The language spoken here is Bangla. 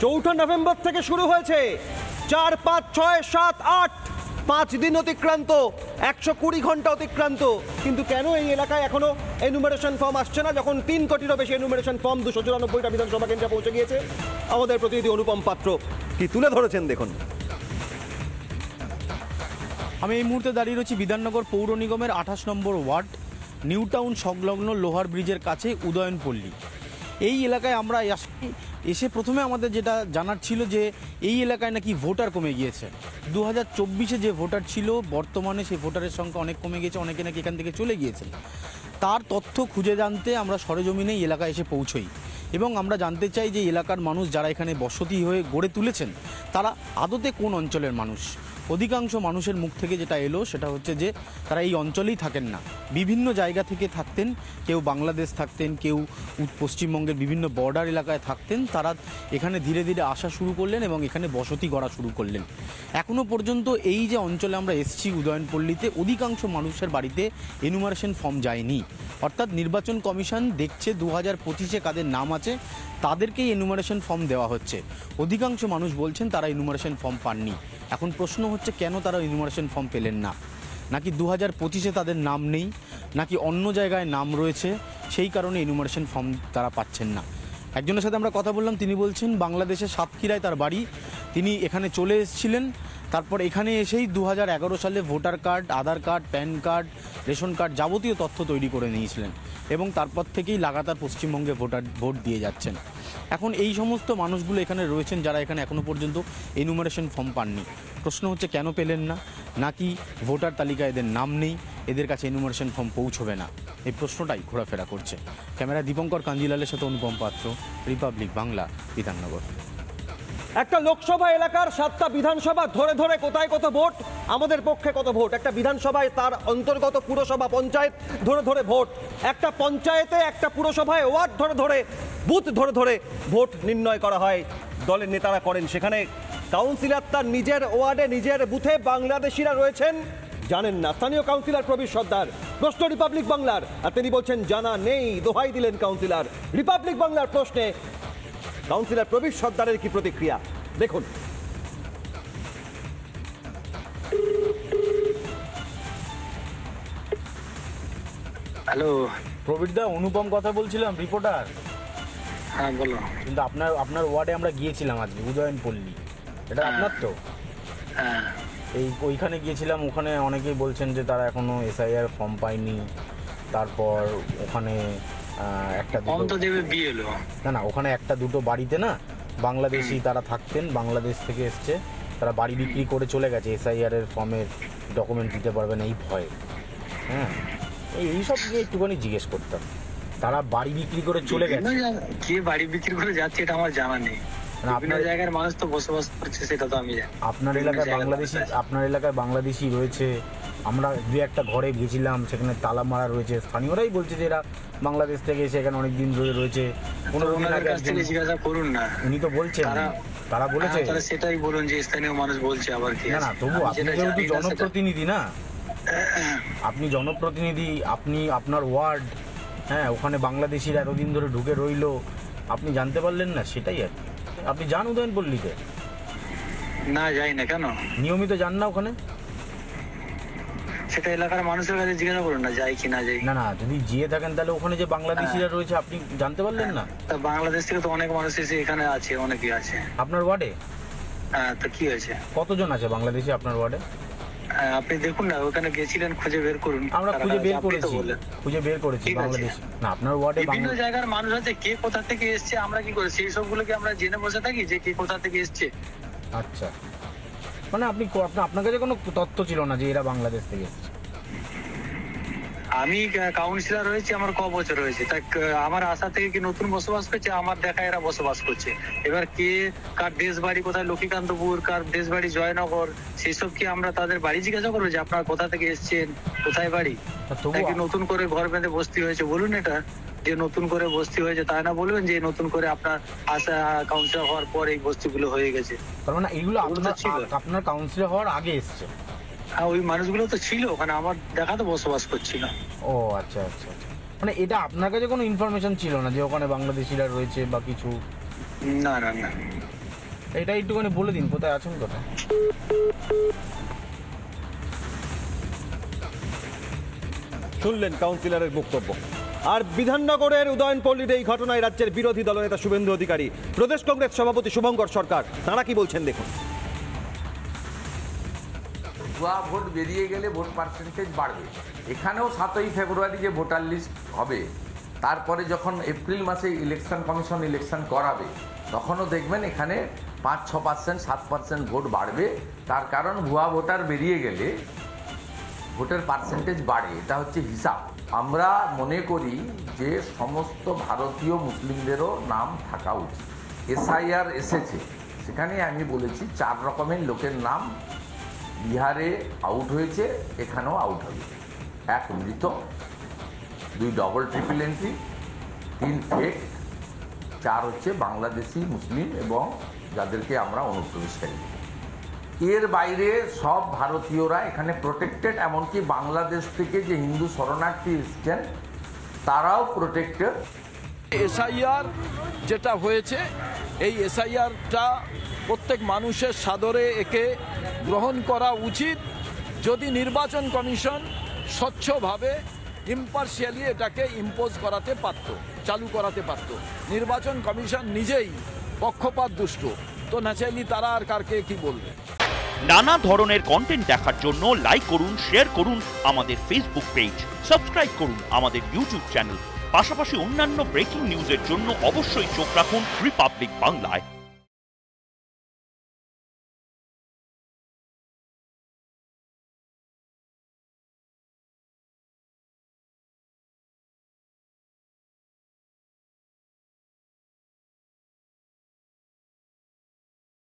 চৌঠা নভেম্বর থেকে শুরু হয়েছে, 4, 5, 6, 7, 8 5 দিন অতিক্রান্ত, 120 ঘন্টা অতিক্রান্ত, কিন্তু কেন এই এলাকায় এখনো এনুমারেশন ফর্ম আসছে না, যখন 3 কোটিরও বেশি এনুমারেশন ফর্ম 294টা বিধানসভা কেন্দ্রে পৌঁছে গিয়েছে? আমাদের প্রতিনিধি অনুপম পাত্র কি তুলে ধরেছেন দেখুন। আমি এই মুহূর্তে দাঁড়িয়ে রয়েছি বিধাননগর পৌর নিগমের 28 নম্বর ওয়ার্ড নিউ টাউন সংলগ্ন লোহার ব্রিজের কাছে উদয়নপল্লী। এই এলাকায় আমরা এসে প্রথমে আমাদের যেটা জানার ছিল যে এই এলাকায় নাকি ভোটার কমে গিয়েছে। 2024-এ যে ভোটার ছিল বর্তমানে সেই ভোটারের সংখ্যা অনেক কমে গিয়েছে, অনেকে নাকি এখান থেকে চলে গিয়েছে। তার তথ্য খুঁজে জানতে আমরা সরেজমিনে এই এলাকায় এসে পৌঁছই এবং আমরা জানতে চাই যে এলাকার মানুষ যারা এখানে বসতি হয়ে গড়ে তুলেছেন তারা আদতে কোন অঞ্চলের মানুষ। অধিকাংশ মানুষের মুখ থেকে যেটা এলো সেটা হচ্ছে যে তারা এই অঞ্চলেই থাকেন না, বিভিন্ন জায়গা থেকে থাকতেন, কেউ বাংলাদেশ থাকতেন, কেউ পশ্চিমবঙ্গের বিভিন্ন বর্ডার এলাকায় থাকতেন। তারা এখানে ধীরে ধীরে আসা শুরু করলেন এবং এখানে বসতি গড়া শুরু করলেন। এখনও পর্যন্ত এই যে অঞ্চলে আমরা এসেছি উদয়নপল্লীতে, অধিকাংশ মানুষের বাড়িতে এনুমারেশন ফর্ম যায়নি, অর্থাৎ নির্বাচন কমিশন দেখছে 2025-এ কাদের নাম আছে তাদেরকেই এনুমারেশন ফর্ম দেওয়া হচ্ছে। অধিকাংশ মানুষ বলছেন তারা এনুমারেশন ফর্ম পাননি। এখন প্রশ্ন হচ্ছে কেন তারা এনুমারেশন ফর্ম পেলেন না? নাকি 2025-এ তাদের নাম নেই, নাকি অন্য জায়গায় নাম রয়েছে সেই কারণে এনুমারেশন ফর্ম তারা পাচ্ছেন না? একজনের সাথে আমরা কথা বললাম, তিনি বলছেন বাংলাদেশের সাতক্ষীরায় তার বাড়ি, তিনি এখানে চলে এসেছিলেন, তারপর এখানে এসেই 2011 সালে voter card, Aadhaar card, PAN card, ration card যাবতীয় তথ্য তৈরি করে নিয়েছিলেন এবং তারপর থেকেই লাগাতার পশ্চিমবঙ্গে ভোট দিয়ে যাচ্ছেন। এখন এই সমস্ত মানুষগুলো এখানে রয়েছেন যারা এখানে এখনও পর্যন্ত এনুমারেশন ফর্ম পাননি। প্রশ্ন হচ্ছে কেন পেলেন না, নাকি ভোটার তালিকায় এদের নাম নেই, এদের কাছে এনুমারেশন ফর্ম পৌঁছবে না, এই প্রশ্নটাই ঘোরাফেরা করছে। ক্যামেরায় দীপঙ্কর কাঞ্জিলালের সাথে অনুপম পাত্র, রিপাবলিক বাংলা, বিধাননগর। একটা লোকসভা এলাকার 7টা বিধানসভা ধরে ধরে কোথায় কত ভোট, আমাদের পক্ষে কত ভোট, একটা বিধানসভায় তার অন্তর্গত পুরসভা পঞ্চায়েত ধরে ধরে ভোট, একটা পঞ্চায়েতে একটা পুরসভায় ওয়ার্ড ধরে ধরে বুথ ধরে ধরে ভোট নির্ণয় করা হয়, দলের নেতারা করেন। সেখানে কাউন্সিলর তার নিজের ওয়ার্ডে নিজের বুথে বাংলাদেশিরা রয়েছেন জানেন না। স্থানীয় কাউন্সিলর প্রবীর সর্দার, প্রশ্ন রিপাবলিক বাংলার, আর তিনি বলছেন জানা নেই, দোহাই দিলেন কাউন্সিলর। রিপাবলিক বাংলার প্রশ্নে কাউন্সিলর প্রবীর সর্দারের কি প্রতিক্রিয়া দেখুন। হ্যালো প্রবীরদা, অনুপম কথা বলছিলাম, রিপোর্টার। হ্যাঁ বলো। কিন্তু আপনার ওয়ার্ডে আমরা গিয়েছিলাম আজকে, উদয়নপল্লী, এটা আপনার তো? হ্যাঁ। ওইখানে গিয়েছিলাম, ওখানে অনেকেই বলছেন যে তারা এখনো এসআইআর ফর্ম পায়নি। তারপর ওখানে একটা দুটো দেবে বিএলও, না ওখানে একটা দুটো বাড়িতে না বাংলাদেশি তারা থাকতেন, বাংলাদেশ থেকে এসছে, তারা বাড়ি বিক্রি করে চলে গেছে, এসআইআর এর ফর্মের ডকুমেন্ট দিতে পারবে না এই ভয়ে। হ্যাঁ, এইসব নিয়ে একটুখানি জিজ্ঞেস করতাম। তারা বাড়ি বিক্রি করে চলে গেছে, কে বাড়ি বিক্রি করে যাচ্ছে এটা আমার জানা নেই। আপনার জায়গার মানুষ তো বসবাস করছে সেটা তো আমি জানি। আপনার এলাকায় বাংলাদেশি রয়েছে, আমরা দু একটা ঘরে গেছিলাম, সেখানে তালা মারা রয়েছে, স্থানীয়রাই বলছে যে এরা বাংলাদেশ থেকে এসে এখানে অনেকদিন ধরে রয়েছে। 15 দিন আগে জিজ্ঞাসা করুন না, উনি তো বলছেন, তারা বলেছে, সেটাই বলুন যে স্থানীয় মানুষ বলছে। আবার কি না তবু আপনি যেহেতু জনপ্রতিনিধি না, আপনি জনপ্রতিনিধি, আপনি আপনার ওয়ার্ড, হ্যাঁ, ওখানে বাংলাদেশিরা এতদিন ধরে ঢুকে রইলো, আপনি জানতে পারলেন না, সেটাই আর কি। আপনি যান উদয়নপল্লীতে? না যাই না। কেন? নিয়মিত যান না ওখানে? সেটা এলাকার মানুষের কাছে জিজ্ঞাসা করুন না যাই কি না যাই। না যদি যেয়ে থাকেন তাহলে ওখানে যে বাংলাদেশিরা রয়েছে আপনি জানতে পারলেন না? তা বাংলাদেশ থেকে তো অনেক মানুষ এসে এখানে আছে, অনেকেই আছে। আপনার ওয়ার্ডে? হ্যাঁ, তো কি হয়েছে? কতজন আছে বাংলাদেশি আপনার ওয়ার্ডে? আপনি দেখুন না, ওখানে গেছিলেন, খুঁজে বের করুন। আমরা খুঁজে বের করেছি বাংলাদেশ না আপনার ওয়ার্ডে। বিভিন্ন জায়গার মানুষ আছে, কে কোথা থেকে এসছে আমরা কি করে সেই সবগুলোকে আমরা জেনে বসে থাকি যে কে কোথা থেকে এসছে? আচ্ছা, মানে আপনার কাছে কোনো তথ্য ছিল না যে এরা বাংলাদেশ থেকে এসছে? আমি কাউন্সিলর হয়েছি, আমার ক বছর হয়েছে, তাই আমার আশা থেকে কি নতুন বসবাস করছে? আমার দেখা এরা বসবাস করছে। এবার কে কার দেশ বাড়ি কোথায়, লক্ষ্মীকান্তপুর, কার দেশ বাড়ি জয়নগর, সেই সব কি আমরা তাদের বাড়ি জিজ্ঞাসা করবো যে আপনারা কোথা থেকে এসছেন, কোথায় বাড়ি? নাকি নতুন করে ঘর বেঁধে বস্তি হয়েছে? বলুন এটা, যে নতুন করে বস্তি হয়েছে, তাই না বলবেন যে নতুন করে আপনার আশা কাউন্সিলর হওয়ার পর এই বস্তিগুলো হয়ে গেছে? তার মানে এইগুলো আপনার কাউন্সিলর হওয়ার আগে এসছে? হ্যাঁ, ওই মানুষগুলো তো ছিল ওখানে, আমার দেখা তো বসবাস করছিল। ও আচ্ছা আচ্ছা আচ্ছা, মানে এটা আপনার কাছে কোনো ইনফরমেশন ছিল না যে ওখানে বাংলাদেশিরা রয়েছে বা কিছু? না না না। এটা একটুখানি বলে দিন কোথায় আছেন কোথায়। শুনলেন কাউন্সিলরের বক্তব্য। আর বিধাননগরের উদয়নপল্লীর এই ঘটনায় রাজ্যের বিরোধী দলনেতা শুভেন্দু অধিকারী, প্রদেশ কংগ্রেস সভাপতি শুভঙ্কর সরকার তারা কি বলছেন দেখুন। ভুয়া ভোট বেরিয়ে গেলে ভোট পার্সেন্টেজ বাড়বে। এখানেও 7ই ফেব্রুয়ারি যে ভোটার লিস্ট হবে, তারপরে যখন এপ্রিল মাসে ইলেকশন কমিশন ইলেকশন করাবে, তখনও দেখবেন এখানে 5-6%, 7% ভোট বাড়বে। তার কারণ ভুয়া ভোটার বেরিয়ে গেলে ভোটের পার্সেন্টেজ বাড়ে, এটা হচ্ছে হিসাব। আমরা মনে করি যে সমস্ত ভারতীয় মুসলিমদেরও নাম থাকা উচিত। এসআইআর এসেছে, সেখানে আমি বলেছি 4 রকমের লোকের নাম বিহারে আউট হয়েছে, এখানেও আউট হবে। 1 মৃত, 2 ডবল ট্রিপল এন্ট্রি, 3 ফেক, 4 হচ্ছে বাংলাদেশি মুসলিম এবং যাদেরকে আমরা অনুপ্রবেশকারী। এর বাইরে সব ভারতীয়রা এখানে প্রোটেক্টেড, এমনকি বাংলাদেশ থেকে যে হিন্দু শরণার্থী এসছেন তারাও প্রোটেক্টেড। এসআইআর যেটা হয়েছে, এই এসআইআরটা প্রত্যেক মানুষের সাদরে একে গ্রহণ করা উচিত। যদি নির্বাচন কমিশন স্বচ্ছভাবে ইম্পার্শিয়ালি এটাকে ইম্পোজ করাতে পারত, চালু করাতে পারত। নির্বাচন কমিশন নিজেই পক্ষপাত দুষ্ট, তো ন্যাচারালি তারা আর কারকে কি বলবে। নানা ধরনের কন্টেন্ট দেখার জন্য লাইক করুন, শেয়ার করুন আমাদের ফেসবুক পেজ, সাবস্ক্রাইব করুন আমাদের ইউটিউব চ্যানেল। পাশাপাশি অন্যান্য ব্রেকিং নিউজের জন্য অবশ্যই চোখ রাখুন রিপাবলিক বাংলায়।